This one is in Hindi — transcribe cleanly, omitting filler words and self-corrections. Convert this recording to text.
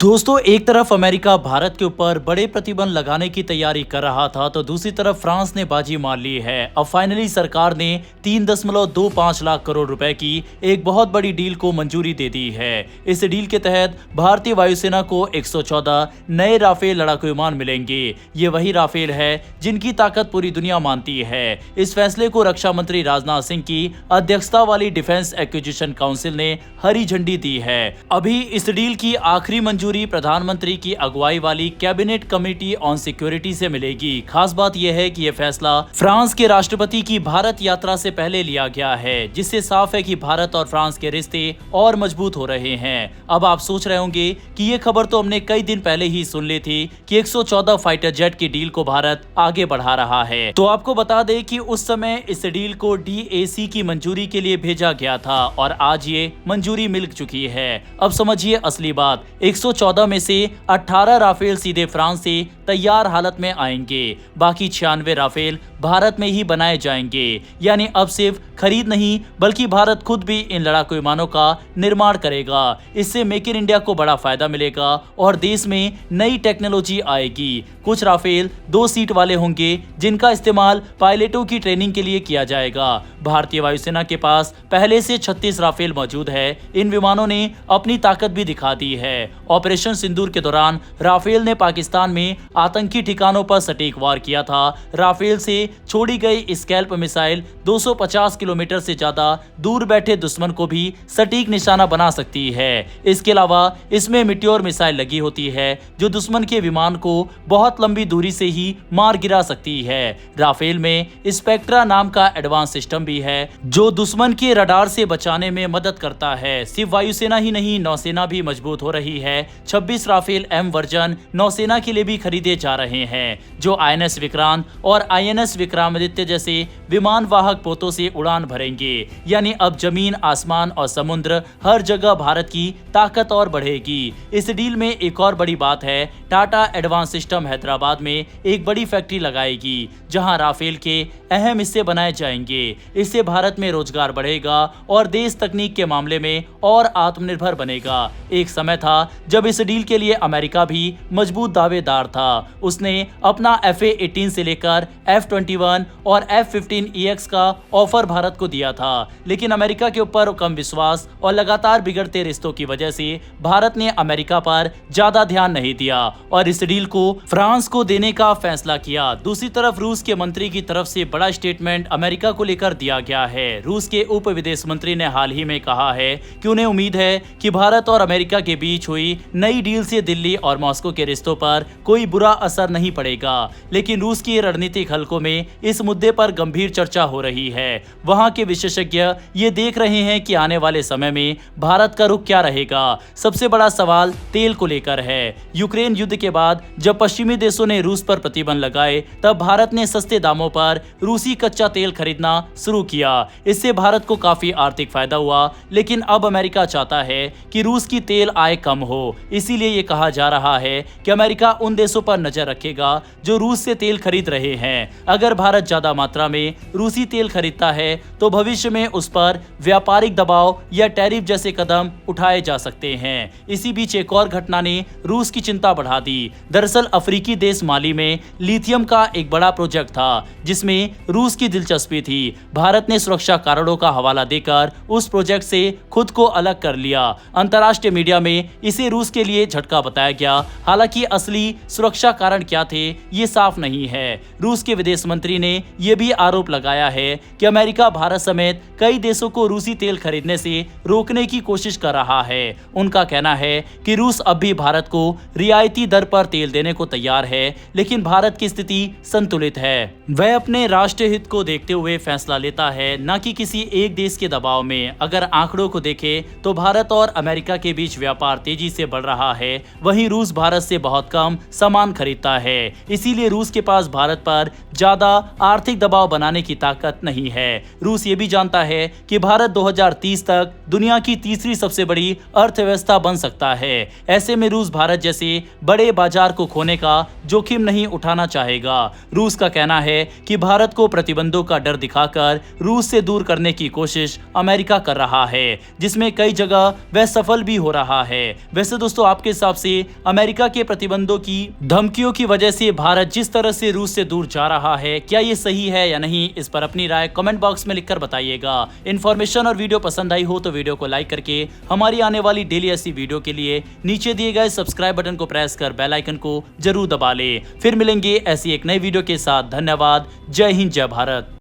दोस्तों, एक तरफ अमेरिका भारत के ऊपर बड़े प्रतिबंध लगाने की तैयारी कर रहा था तो दूसरी तरफ फ्रांस ने बाजी मार ली है। अब फाइनली सरकार ने 3.25 लाख करोड़ रुपए की एक बहुत बड़ी डील को मंजूरी दे दी है। इस डील के तहत भारतीय वायुसेना को 114 नए राफेल लड़ाकू विमान मिलेंगे। ये वही राफेल है जिनकी ताकत पूरी दुनिया मानती है। इस फैसले को रक्षा मंत्री राजनाथ सिंह की अध्यक्षता वाली डिफेंस एक्विजिशन काउंसिल ने हरी झंडी दी है। अभी इस डील की आखिरी मंजूरी प्रधानमंत्री की अगुवाई वाली कैबिनेट कमेटी ऑन सिक्योरिटी से मिलेगी। खास बात यह है कि यह फैसला फ्रांस के राष्ट्रपति की भारत यात्रा से पहले लिया गया है, जिससे साफ है कि भारत और फ्रांस के रिश्ते और मजबूत हो रहे हैं। अब आप सोच रहे होंगे कि ये खबर तो हमने कई दिन पहले ही सुन ली थी कि 114 फाइटर जेट की डील को भारत आगे बढ़ा रहा है। तो आपको बता दें कि उस समय इस डील को DAC की मंजूरी के लिए भेजा गया था और आज ये मंजूरी मिल चुकी है। अब समझिए असली बात, 114 में से 18 राफेल सीधे फ्रांस से तैयार हालत में आएंगे, बाकी 96 राफेल भारत में ही बनाए जाएंगे। यानी अब सिर्फ खरीद नहीं बल्कि भारत खुद भी इन लड़ाकू विमानों का निर्माण करेगा। इससे मेक इन इंडिया को बड़ा फायदा मिलेगा और देश में नई टेक्नोलॉजी आएगी। कुछ राफेल 2 सीट वाले होंगे जिनका इस्तेमाल पायलटों की ट्रेनिंग के लिए किया जाएगा। भारतीय वायुसेना के पास पहले से 36 राफेल मौजूद है। इन विमानों ने अपनी ताकत भी दिखा दी है। ऑपरेशन सिंदूर के दौरान राफेल ने पाकिस्तान में आतंकी ठिकानों पर सटीक वार किया था। राफेल से छोड़ी गई स्कैल्प मिसाइल 250 किलोमीटर से ज्यादा दूर बैठे दुश्मन को भी सटीक निशाना बना सकती है। इसके अलावा इसमें मिट्योर मिसाइल लगी होती है जो दुश्मन के विमान को बहुत लंबी दूरी से ही मार गिरा सकती है। राफेल में स्पेक्ट्रा नाम का एडवांस सिस्टम भी है जो दुश्मन के रडार से बचाने में मदद करता है। सिर्फ वायुसेना ही नहीं, नौसेना भी मजबूत हो रही है। 26 राफेल M वर्जन नौसेना के लिए भी खरीदे जा रहे हैं जो INS विक्रांत और INS विक्रमादित्य जैसे विमान वाहक पोतों से उड़ान भरेंगे। यानी अब जमीन, आसमान और समुद्र हर जगह भारत की ताकत और बढ़ेगी। इस डील में एक और बड़ी बात है, टाटा एडवांस सिस्टम हैदराबाद में एक बड़ी फैक्ट्री लगाएगी जहां राफेल के अहम हिस्से बनाए जाएंगे। इससे भारत में रोजगार बढ़ेगा और देश तकनीक के मामले में और आत्मनिर्भर बनेगा। एक समय था जब इस डील के लिए अमेरिका भी मजबूत दावेदार था। उसने अपना FA-18 से लेकर F-21 और F-15EX का ऑफर भारत को दिया था, लेकिन अमेरिका के ऊपर कम विश्वास और लगातार बिगड़ते रिश्तों की वजह से भारत ने अमेरिका पर ज्यादा ध्यान नहीं दिया और इस डील को फ्रांस को देने का फैसला किया। दूसरी तरफ रूस के मंत्री की तरफ से बड़ा स्टेटमेंट अमेरिका को लेकर दिया गया है। रूस के उप विदेश मंत्री ने हाल ही में कहा है कि उन्हें उम्मीद है कि भारत और अमेरिका के बीच हुई नई डील से दिल्ली और मॉस्को के रिश्तों पर कोई बुरा असर नहीं पड़ेगा, लेकिन रूस की रणनीतिक हलकों में इस मुद्दे पर गंभीर चर्चा हो रही है। वहां के विशेषज्ञ ये देख रहे हैं कि आने वाले समय में भारत का रुख क्या रहेगा। सबसे बड़ा सवाल तेल को लेकर है। यूक्रेन युद्ध के बाद जब पश्चिमी देशों ने रूस पर प्रतिबंध लगाए तब भारत ने सस्ते दामों पर रूसी कच्चा तेल खरीदना शुरू किया। इससे भारत को काफी आर्थिक फायदा हुआ, लेकिन अब अमेरिका चाहता है कि रूस की तेल आय कम हो। इसीलिए ये कहा जा रहा है कि अमेरिका उन देशों पर नजर रखेगा जो रूस से तेल खरीद रहे हैं। अगर भारत ज्यादा मात्रा में रूसी तेल खरीदता है तो भविष्य में उस पर व्यापारिक दबाव या टैरिफ जैसे कदम उठाए जा सकते हैं। इसी बीच एक और घटना ने रूस की चिंता बढ़ा दी। दरअसल अफ्रीकी देश माली में लिथियम का एक बड़ा प्रोजेक्ट था जिसमें रूस की दिलचस्पी थी। भारत ने सुरक्षा कारणों का हवाला देकर उस प्रोजेक्ट से खुद को अलग कर लिया। अंतर्राष्ट्रीय मीडिया में इसे रूस के लिए झटका बताया गया। हालांकि असली सुरक्षा कारण क्या थे ये साफ नहीं है। रूस के विदेश मंत्री ने यह भी आरोप लगाया है कि अमेरिका भारत समेत कई देशों को रूसी तेल खरीदने से रोकने की कोशिश कर रहा है। उनका कहना है कि रूस अब भी भारत को रियायती दर पर तेल देने को तैयार है, लेकिन भारत की स्थिति संतुलित है। वह अपने राष्ट्रीय हित को देखते हुए फैसला लेता है, न कि किसी एक देश के दबाव में। अगर आंकड़ों को देखें तो भारत और अमेरिका के बीच व्यापार तेजी से बढ़ रहा है, वहीं रूस भारत से बहुत कम सामान खरीदता है। इसीलिए रूस के पास भारत पर ज्यादा ज्यादा आर्थिक दबाव बनाने की ताकत नहीं है। रूस ये भी जानता है कि भारत 2030 तक दुनिया की तीसरी सबसे बड़ी अर्थव्यवस्था बन सकता है। ऐसे में रूस भारत जैसे बड़े बाजार को खोने का जोखिम नहीं उठाना चाहेगा। रूस का कहना है कि भारत को प्रतिबंधों का डर दिखाकर रूस से दूर करने की कोशिश अमेरिका कर रहा है, जिसमें कई जगह वह सफल भी हो रहा है। वैसे दोस्तों, आपके हिसाब से अमेरिका के प्रतिबंधों की धमकियों की वजह से भारत जिस तरह से रूस से दूर जा रहा है, क्या ये सही है या नहीं, इस पर अपनी राय कमेंट बॉक्स में लिखकर बताइएगा। इन्फॉर्मेशन और वीडियो पसंद आई हो तो वीडियो को लाइक करके हमारी आने वाली डेली ऐसी वीडियो के लिए नीचे दिए गए सब्सक्राइब बटन को प्रेस कर बेल आइकन को जरूर दबा ले। फिर मिलेंगे ऐसी एक नई वीडियो के साथ। धन्यवाद। जय हिंद, जय भारत।